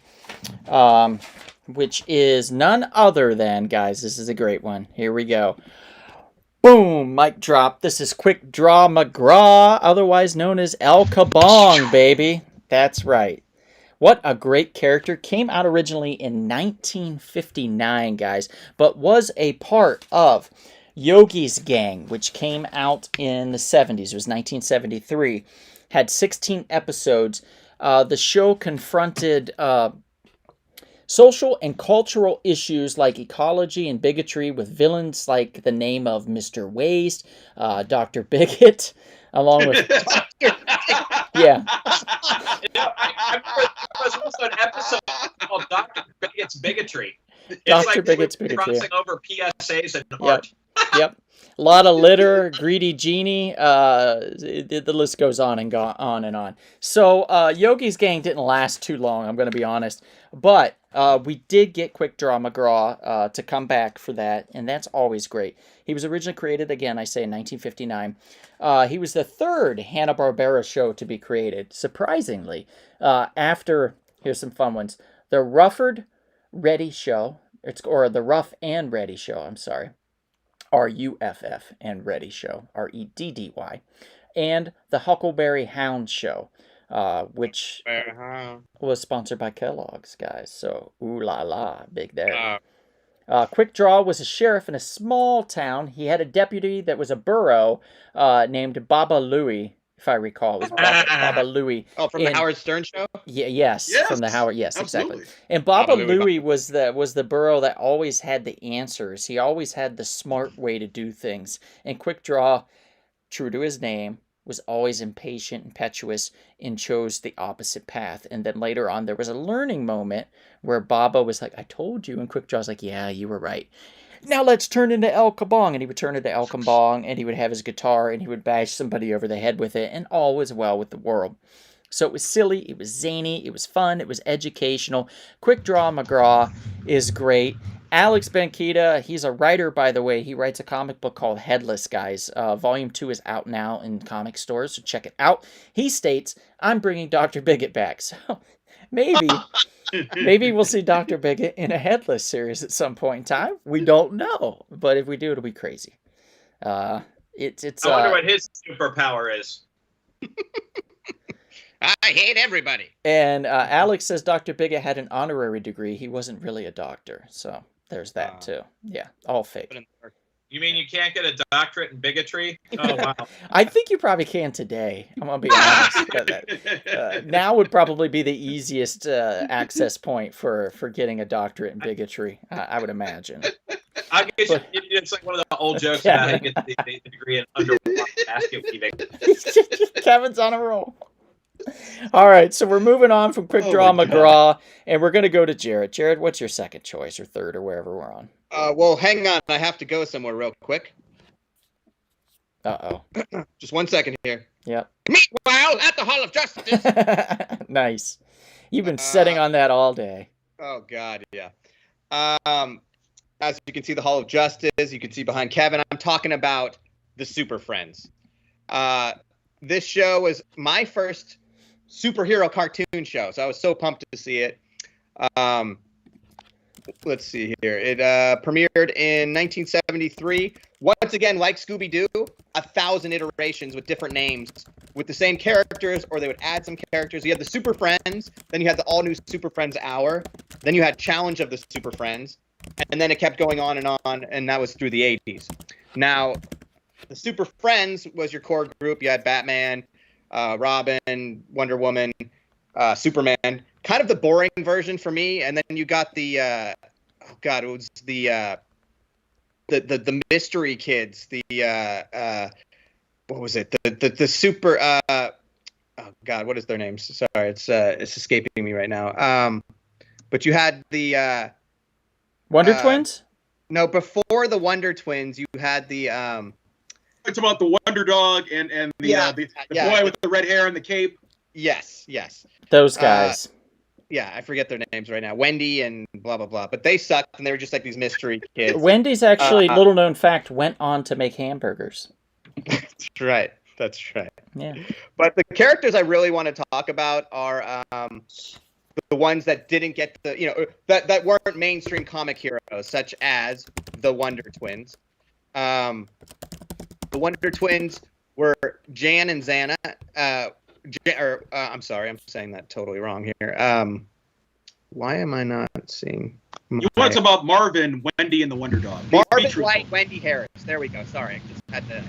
which is none other than, guys, this is a great one. Here we go. Boom, mic drop. This is Quick Draw McGraw, otherwise known as El Kabong, baby. That's right. What a great character. Came out originally in 1959, guys, but was a part of Yogi's Gang, which came out in the 70s. It was 1973. Had 16 episodes. The show confronted social and cultural issues like ecology and bigotry with villains like the name of Mr. Waste, Dr. Bigot, along with... Yeah. I remember there was also an episode called Dr. Bigot's Bigotry. It's Dr. like Bigot's Bigotry. crossing over PSAs and art. Yep. A lot of litter, greedy genie. The list goes on and on and on. So Yogi's gang didn't last too long. I'm going to be honest, but we did get Quick Draw McGraw to come back for that, and that's always great. He was originally created, again, I say in 1959. He was the third Hanna-Barbera show to be created, surprisingly. After, here's some fun ones: the Rufford Ready Show, or the Rough and Ready Show. I'm sorry. RUFF and Ready Show, REDDY, and the Huckleberry Hound Show, which was sponsored by Kellogg's, guys. So, ooh la la, big there. Quick Draw was a sheriff in a small town. He had a deputy that was a burro named Baba Louie, if I recall. It was Baba Louie. Oh, from the Howard Stern show? Yes, from the Howard. Yes, absolutely. Exactly. And Baba Louie was the burro that always had the answers. He always had the smart way to do things. And Quick Draw, true to his name, was always impatient, impetuous, and chose the opposite path. And then later on, there was a learning moment where Baba was like, "I told you," and Quick Draw's like, "Yeah, you were right. Now let's turn into El Kabong." And he would turn into El Kabong, and he would have his guitar, and he would bash somebody over the head with it, and all was well with the world. So it was silly, it was zany, it was fun, it was educational. Quick Draw McGraw is great. Alex Benkita, he's a writer, by the way. He writes a comic book called Headless, guys. Volume 2 is out now in comic stores, so check it out. He states, "I'm bringing Dr. Bigot back." So maybe we'll see Dr. Bigot in a Headless series at some point in time. We don't know, but if we do, it'll be crazy. I wonder what his superpower is. I hate everybody. And Alex says Dr. Bigot had an honorary degree. He wasn't really a doctor, so there's that too. Yeah, all fake. You mean you can't get a doctorate in bigotry? Oh, wow. I think you probably can today. I'm going to be honest. Now would probably be the easiest access point for getting a doctorate in bigotry, I would imagine. I guess it's like one of the old jokes about how you get the degree in underwater basket weaving. Kevin's on a roll. All right, so we're moving on from Quick Draw McGraw, and we're going to go to Jared. Jared, what's your second choice or third or wherever we're on? Well, hang on. I have to go somewhere real quick. Uh-oh. Just 1 second here. Yep. Meanwhile, at the Hall of Justice. Nice. You've been sitting on that all day. Oh, God, yeah. As you can see, the Hall of Justice, you can see behind Kevin, I'm talking about the Super Friends. This show was my first superhero cartoon show, so I was so pumped to see it. Let's see here. It premiered in 1973. Once again, like Scooby-Doo, 1,000 iterations with different names, with the same characters, or they would add some characters. You had the Super Friends, then you had the all-new Super Friends Hour, then you had Challenge of the Super Friends, and then it kept going on, and that was through the 80s. Now, the Super Friends was your core group. You had Batman, Robin, Wonder Woman, Superman. Kind of the boring version for me. And then you got the it was the mystery kids. What was it? The super. Oh God, what is their names? Sorry, it's escaping me right now. But you had the Wonder Twins. No, before the Wonder Twins, you had the. It's about the Wonder Dog and the boy with the red hair and the cape. Yes. Those guys. Yeah, I forget their names right now. Wendy and blah, blah, blah. But they sucked, and they were just like these mystery kids. Wendy's actually, little known fact, went on to make hamburgers. That's right. Yeah. But the characters I really want to talk about are the ones that didn't get that weren't mainstream comic heroes, such as the Wonder Twins. The Wonder Twins were Jan and Xana. I'm sorry, I'm saying that totally wrong here. Why am I not seeing? You want to talk about Marvin, Wendy, and the Wonder Dog. Marvin White, Wendy Harris. There we go. Sorry, I just had to.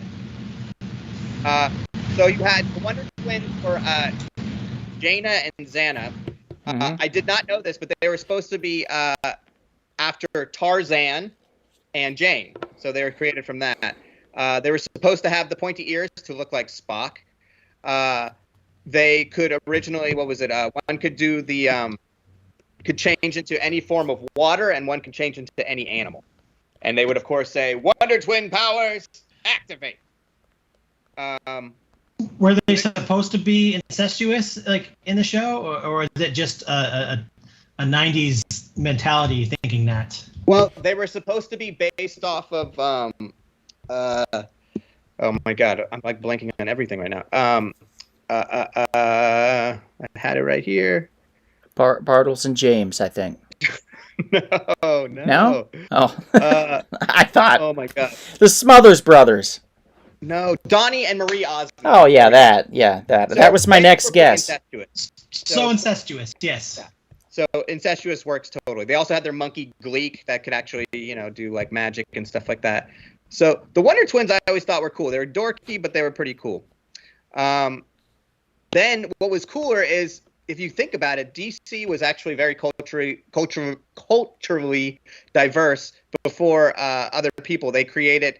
So you had the Wonder Twins for Jaina and Xana. I did not know this, but they were supposed to be after Tarzan and Jane. So they were created from that. They were supposed to have the pointy ears to look like Spock. They could originally, what was it? One could do could change into any form of water, and one could change into any animal. And they would, of course, say, Wonder Twin powers, activate. Were they supposed to be incestuous, like in the show, or is it just a 90s mentality thinking that? Well, they were supposed to be based off of, oh my God, I'm like blanking on everything right now. I had it right here. Bartles and James, I think. No. No? Oh. I thought. Oh my God. The Smothers Brothers. No, Donnie and Marie Osmond. Oh, yeah, that. So that was my next guess. Incestuous. So incestuous, yes. Yeah. So incestuous works totally. They also had their monkey Gleek that could actually, do like magic and stuff like that. So the Wonder Twins I always thought were cool. They were dorky, but they were pretty cool. Then what was cooler is, if you think about it, DC was actually very culturally diverse before other people. They created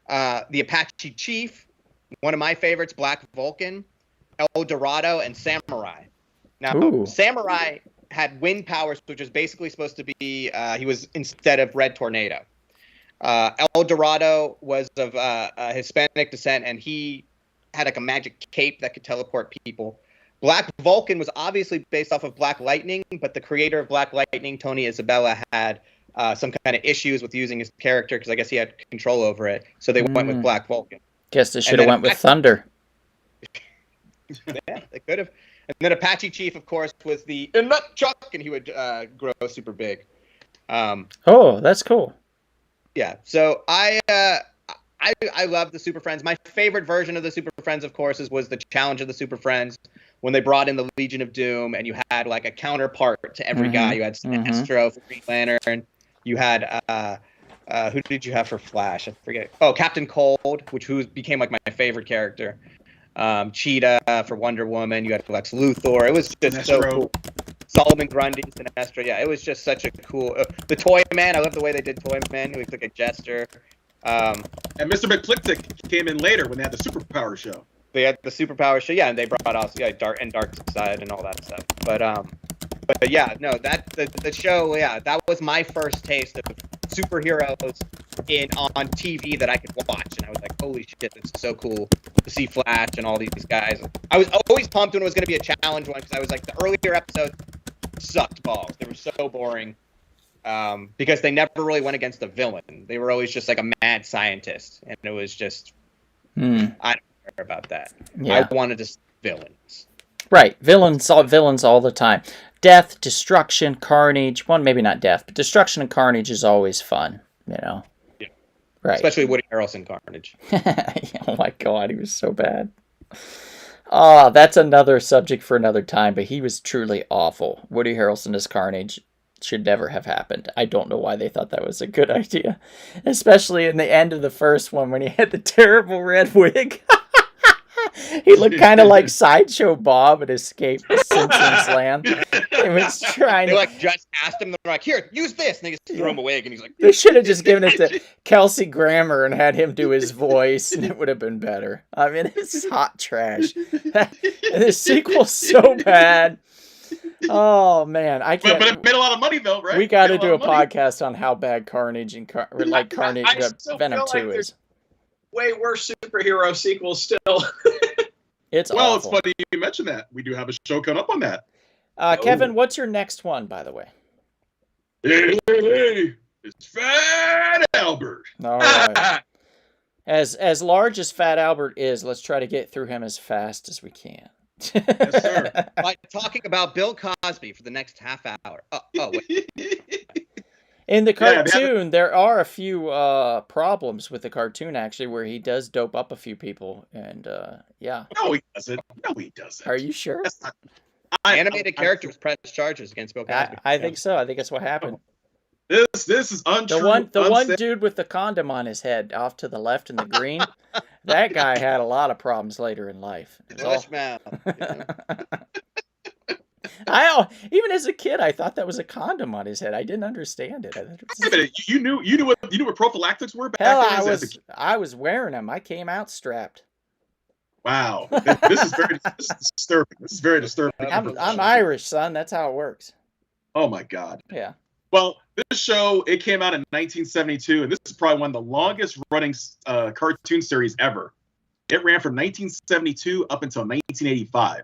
the Apache Chief, one of my favorites, Black Vulcan, El Dorado, and Samurai. Now, Ooh. Samurai had wind powers, which was basically supposed to be he was instead of Red Tornado. El Dorado was of Hispanic descent, and he had like a magic cape that could teleport people. Black Vulcan was obviously based off of Black Lightning, but the creator of Black Lightning, Tony Isabella, had some kind of issues with using his character because I guess he had control over it. So they went with Black Vulcan. Guess they should have went with Thunder. Yeah, they could have. And then Apache Chief, of course, was the nut chuck, and he would grow super big. Oh, that's cool. Yeah. So I love the Super Friends. My favorite version of the Super Friends, of course, was the Challenge of the Super Friends, when they brought in the Legion of Doom, and you had like a counterpart to every guy. You had Sinestro for Green Lantern. You had who did you have for Flash? I forget. Oh, Captain Cold, who became like my favorite character. Cheetah for Wonder Woman. You had Lex Luthor. It was just Sinestro. so cool. Solomon Grundy, Sinestro. Yeah, it was just such a cool. The Toy Man. I love the way they did Toy Man. He was like a jester. And Mr. McClicktick came in later when they had the superpower show. They had the superpower show, yeah, and they brought out Dark Side and all that stuff. But yeah, no, the show, yeah, that was my first taste of superheroes on TV that I could watch, and I was like, holy shit, this is so cool to see Flash and all these guys. I was always pumped when it was going to be a challenge one because I was like, the earlier episodes sucked balls. They were so boring because they never really went against the villain. They were always just like a mad scientist, and it was just I don't care about that. Yeah. I wanted to see villains. Right, villains all the time. Death, destruction, carnage. Well, maybe not death, but destruction and carnage is always fun. Yeah. Right. Especially Woody Harrelson Carnage. Oh my God, he was so bad. Oh, that's another subject for another time, but he was truly awful. Woody Harrelson as Carnage should never have happened. I don't know why they thought that was a good idea. Especially in the end of the first one when he had the terrible red wig. He looked kind of like Sideshow Bob at Escape the Simpsons Land. He was trying They to... like just asked him, they're like, here, use this, and they just threw him a wig, and he's like, They should have just given it to Kelsey Grammer and had him do his voice, and it would have been better. I mean, it's hot trash. And the sequel's so bad. Oh, man. I can't... But it made a lot of money, though, right? We got to Made do a lot of money. podcast on how bad Carnage and Carnage I still Venom feel like 2 is. Way worse superhero sequels still. It's Well, awful. it's funny you mentioned that. We do have a show coming up on that. Kevin, what's your next one, by the way? Hey, it's Fat Albert. All right. As large as Fat Albert is, let's try to get through him as fast as we can. Yes, sir. like talking about Bill Cosby for the next half hour. Oh wait. In the Yeah, cartoon, there are a few problems with the cartoon, actually, where he does dope up a few people. And, yeah. No, he doesn't. No, he doesn't. Are you sure? That's not, Animated characters press charges against Bill Cosby. I think so. I think that's what happened. This is untrue. The one dude with the condom on his head off to the left in the green, that guy had a lot of problems later in life. It was all- English man. Even as a kid, I thought that was a condom on his head. I didn't understand it. Wait a minute. You knew what prophylactics were back Hell, then? I was wearing them. I came out strapped. Wow. This is disturbing. This is very disturbing. I'm Irish, son. That's how it works. Oh my God. Yeah. Well, this show, it came out in 1972, and this is probably one of the longest running cartoon series ever. It ran from 1972 up until 1985.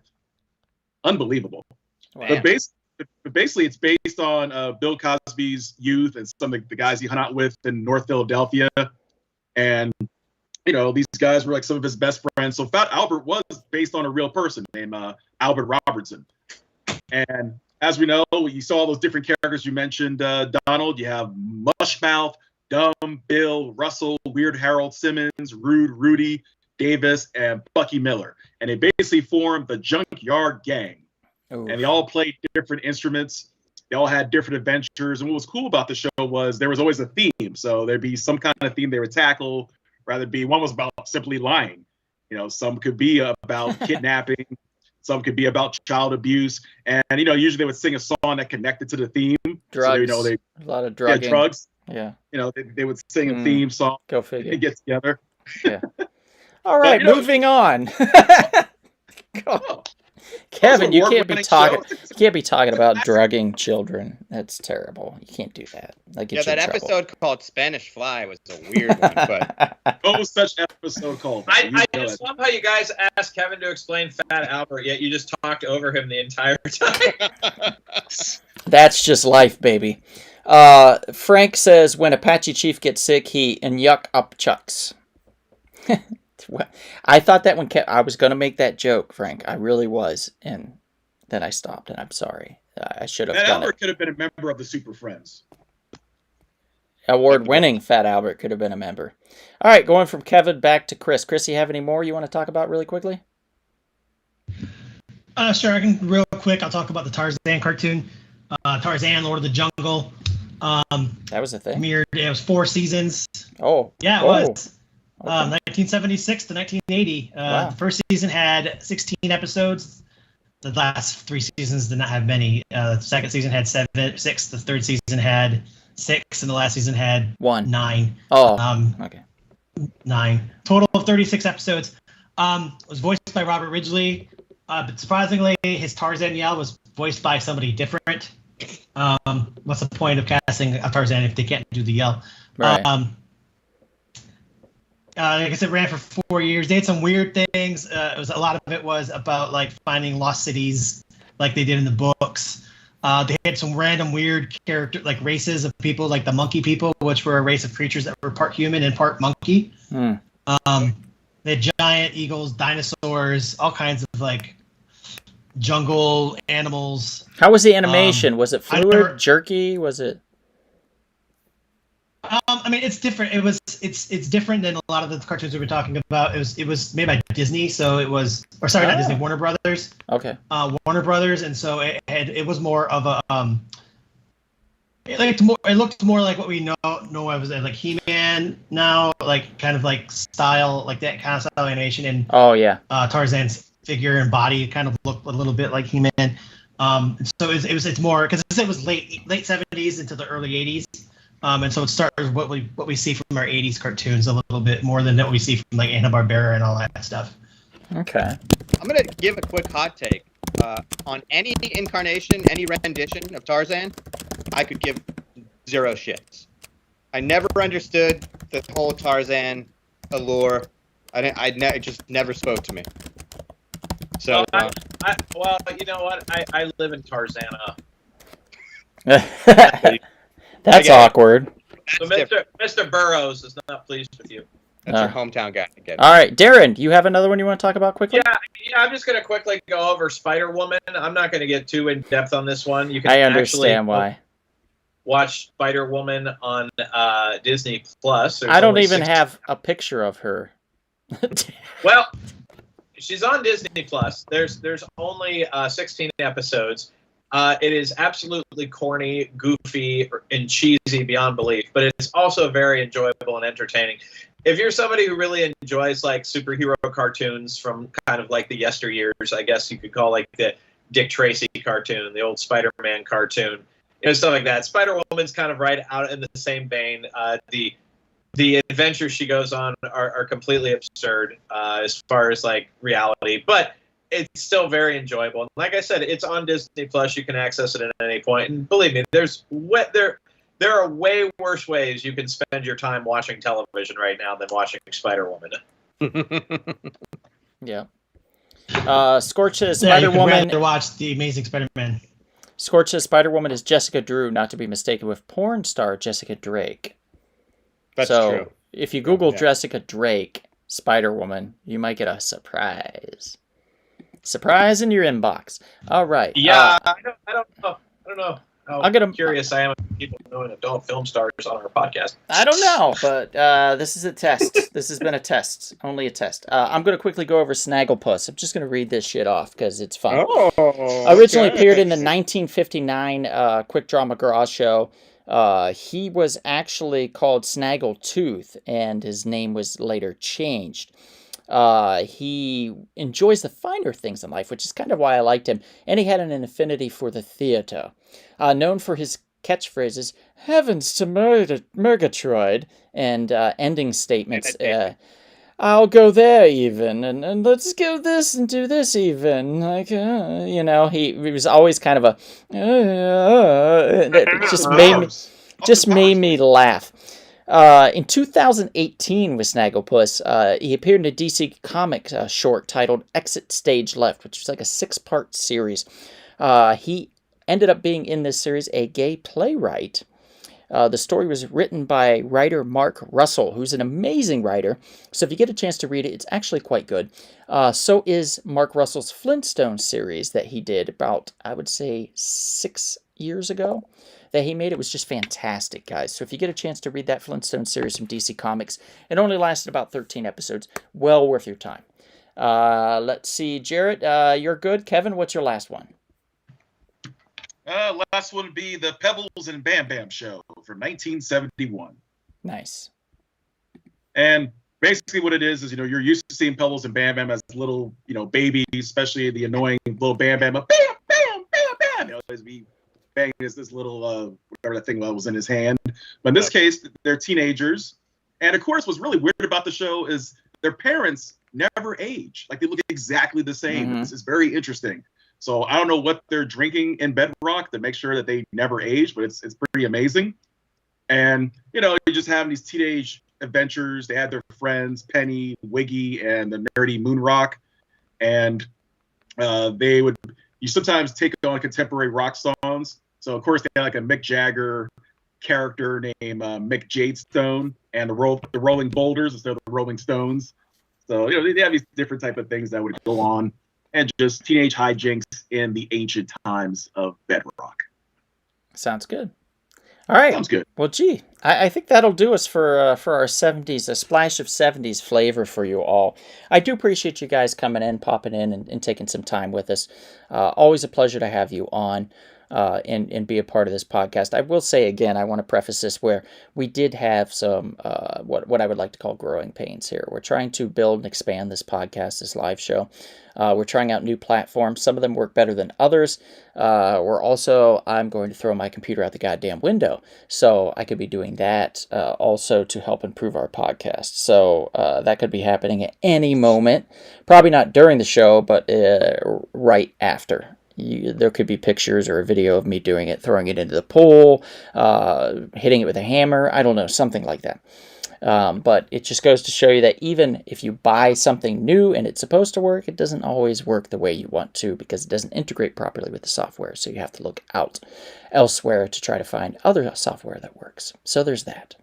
Unbelievable. Wow. But basically, it's based on Bill Cosby's youth and some of the guys he hung out with in North Philadelphia. And, you know, these guys were like some of his best friends. So Fat Albert was based on a real person named Albert Robertson. And as we know, you saw all those different characters you mentioned, Donald. You have Mushmouth, Dumb, Bill, Russell, Weird Harold Simmons, Rude, Rudy, Davis, and Bucky Miller. And they basically formed the Junkyard Gang. Ooh. And they all played different instruments. They all had different adventures. And what was cool about the show was there was always a theme. So there'd be some kind of theme they would tackle. Rather be one was about simply lying. You know, some could be about kidnapping. Some could be about child abuse. And, you know, usually they would sing a song that connected to the theme. Drugs. So, you know, A lot of drugging. Yeah, drugs. Yeah. You know, they would sing a theme song. Go figure. They get together. Yeah. All right, But, you know, moving on. Oh, Kevin, you award-winning can't be talking about drugging children. That's terrible. You can't do that. That Yeah, gets you that in trouble. episode called Spanish Fly was a weird one, but no such episode called. I just love how you guys asked Kevin to explain Fat Albert, yet you just talked over him the entire time. That's just life, baby. Frank says when Apache Chief gets sick, he and yuck up chucks. I thought that when I was going to make that joke, Frank. I really was, and then I stopped, and I'm sorry. I should have Fat done Albert it. could have been a member of the Super Friends. Award-winning Fat Albert could have been a member. All right, going from Kevin back to Chris. Chris, you have any more you want to talk about really quickly? Sure, I can real quick. I'll talk about the Tarzan cartoon. Tarzan, Lord of the Jungle. That was a thing. Premiered. It was 4 seasons. Oh. Yeah, it Oh. was. 1976 to 1980. Wow. The first season had 16 episodes. The last 3 seasons did not have many. The second season had 6. The third season had 6, and the last season had 9. Oh. Okay. 9. Total of 36 episodes. Was voiced by Robert Ridgely. But surprisingly, his Tarzan yell was voiced by somebody different. What's the point of casting a Tarzan if they can't do the yell? Right. Like I said, ran for 4 years. They had some weird things. A lot of it was about like finding lost cities, like they did in the books. They had some random weird character, like races of people, like the monkey people, which were a race of creatures that were part human and part monkey. They had giant eagles, dinosaurs, all kinds of like jungle animals. How was the animation? Was it fluid, never- jerky? Was it? I mean, it's different. It's different than a lot of the cartoons we were talking about. It was made by Disney, so it was, or sorry, not Disney, Warner Brothers. Okay. Warner Brothers, and so it was more of a it looked more like what we know as like He-Man now, like kind of like style, like that kind of style animation, and Oh yeah. Tarzan's figure and body kind of looked a little bit like He-Man. So it's more because it was late 70s into the early 80s. And so it started what we see from our 80s cartoons a little bit more than what we see from like Hanna-Barbera and all that stuff. Okay. I'm going to give a quick hot take. On any incarnation, any rendition of Tarzan, I could give 0 shits. I never understood the whole Tarzan allure. It just never spoke to me. So, Well, you know what? I live in Tarzana. That's awkward. So Mr. Burroughs is not pleased with you. That's your hometown guy. All right, Darren, you have another one you want to talk about quickly? Yeah, I'm just going to quickly go over Spider-Woman. I'm not going to get too in-depth on this one. You can I understand why. Watch Spider-Woman on Disney+. Plus. I don't even have a picture of her. Well, she's on Disney+. Plus. There's only 16 episodes. It is absolutely corny, goofy, and cheesy beyond belief, but it's also very enjoyable and entertaining. If you're somebody who really enjoys like superhero cartoons from kind of like the yesteryears, I guess you could call like the Dick Tracy cartoon, the old Spider-Man cartoon, stuff like that. Spider-Woman's kind of right out in the same vein. The adventures she goes on are completely absurd as far as like reality, but it's still very enjoyable. And like I said, it's on Disney Plus. You can access it at any point. And believe me, there are way worse ways you can spend your time watching television right now than watching Spider-Woman. Yeah. Scorch says Yeah, you could Spider-Woman. rather watch The Amazing Spider-Man. Scorch says Spider-Woman is Jessica Drew, not to be mistaken with porn star Jessica Drake. That's so, true. If you Google Yeah. Jessica Drake, Spider-Woman, you might get a surprise. Surprise in your inbox. All right. Yeah, I don't know how I'm gonna- curious I am about people knowing adult film stars on our podcast. I don't know, but this is a test. This has been a test. Only a test. I'm going to quickly go over Snagglepuss. I'm just going to read this shit off because it's fun. Originally appeared in the 1959 Quick Drama Garage show. He was actually called Snaggletooth, and his name was later changed. He enjoys the finer things in life, which is kind of why I liked him, and he had an affinity for the theater. Known for his catchphrases, "Heavens to Murgatroyd," and ending statements, "I'll go there even," and "let's go this and do this even." Like, he was always kind of a, it just made me laugh. In 2018 with Snagglepuss, he appeared in a DC Comics short titled Exit Stage Left, which was like a 6-part series. He ended up being in this series a gay playwright. The story was written by writer Mark Russell, who's an amazing writer. So if you get a chance to read it, it's actually quite good. So is Mark Russell's Flintstone series that he did about, I would say, 6 years ago. That he made. It was just fantastic, guys. So if you get a chance to read that Flintstone series from DC Comics, it only lasted about 13 episodes. Well worth your time. Let's see, Jarrett, you're good. Kevin, what's your last one? Last one would be the Pebbles and Bam Bam show from 1971. Nice. And basically what it is, you're used to seeing Pebbles and Bam Bam as little, babies, especially the annoying little Bam Bam, bam, bam, bam, bam. They'll always be banging this little, whatever that thing was in his hand. But in this case, they're teenagers. And of course, what's really weird about the show is their parents never age. Like, they look exactly the same. Mm-hmm. It's very interesting. So I don't know what they're drinking in Bedrock to make sure that they never age, but it's pretty amazing. And, you just have these teenage adventures. They had their friends, Penny, Wiggy, and the nerdy Moonrock. And you sometimes take on contemporary rock songs. So, of course, they had like a Mick Jagger character named Mick Jadestone, and the Rolling Boulders instead of the Rolling Stones. So, they have these different type of things that would go on. And just teenage hijinks in the ancient times of Bedrock. Sounds good. All right. Sounds good. Well, gee, I think that'll do us for our 70s, a splash of 70s flavor for you all. I do appreciate you guys coming in, popping in, and taking some time with us. Always a pleasure to have you on. And be a part of this podcast. I will say again, I want to preface this where we did have some what I would like to call growing pains here. We're trying to build and expand this podcast, this live show. We're trying out new platforms. Some of them work better than others. I'm going to throw my computer out the goddamn window, so I could be doing that also to help improve our podcast. So that could be happening at any moment. Probably not during the show, but right after. There could be pictures or a video of me doing it, throwing it into the pool, hitting it with a hammer. I don't know, something like that. But it just goes to show you that even if you buy something new and it's supposed to work, it doesn't always work the way you want to because it doesn't integrate properly with the software. So you have to look out elsewhere to try to find other software that works. So there's that.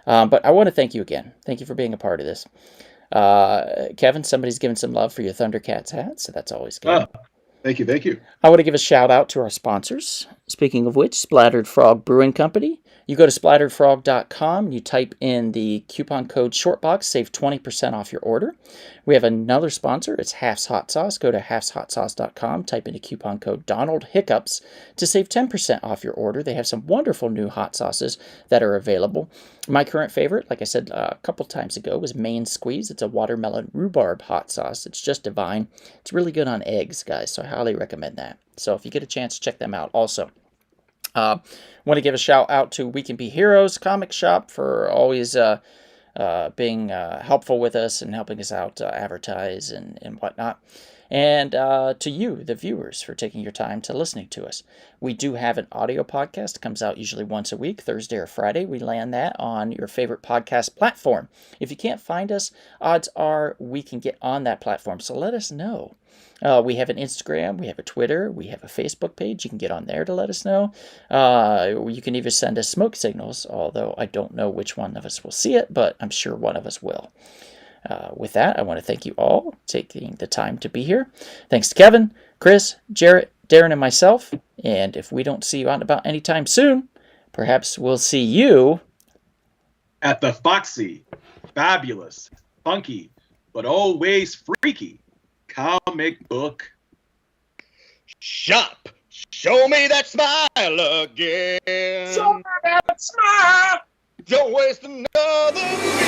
But I want to thank you again. Thank you for being a part of this. Kevin, somebody's given some love for your Thundercats hat, so that's always good. Thank you. I want to give a shout out to our sponsors. Speaking of which, Splattered Frog Brewing Company. You go to splatteredfrog.com, you type in the coupon code SHORTBOX, save 20% off your order. We have another sponsor, it's Half's Hot Sauce. Go to halfshotsauce.com, type in the coupon code Donald Hiccups to save 10% off your order. They have some wonderful new hot sauces that are available. My current favorite, like I said a couple times ago, was Main Squeeze. It's a watermelon rhubarb hot sauce. It's just divine. It's really good on eggs, guys, so I highly recommend that. So if you get a chance, check them out also. Want to give a shout out to We Can Be Heroes comic shop for always being helpful with us and helping us out advertise and whatnot. and to you, the viewers, for taking your time to listening to us. We do have an audio podcast. It comes out usually once a week, Thursday or Friday. We land that on your favorite podcast platform. If you can't find us, odds are we can get on that platform, so let us know. We have an Instagram, we have a Twitter, we have a Facebook page. You can get on there to let us know. You can even send us smoke signals, although I don't know which one of us will see it, but I'm sure one of us will. With that, I want to thank you all taking the time to be here. Thanks to Kevin, Chris, Jarrett, Darren, and myself. And if we don't see you out and about anytime soon, perhaps we'll see you at the foxy, fabulous, funky, but always freaky comic book shop. Show me that smile again. Show me that smile. Don't waste another minute.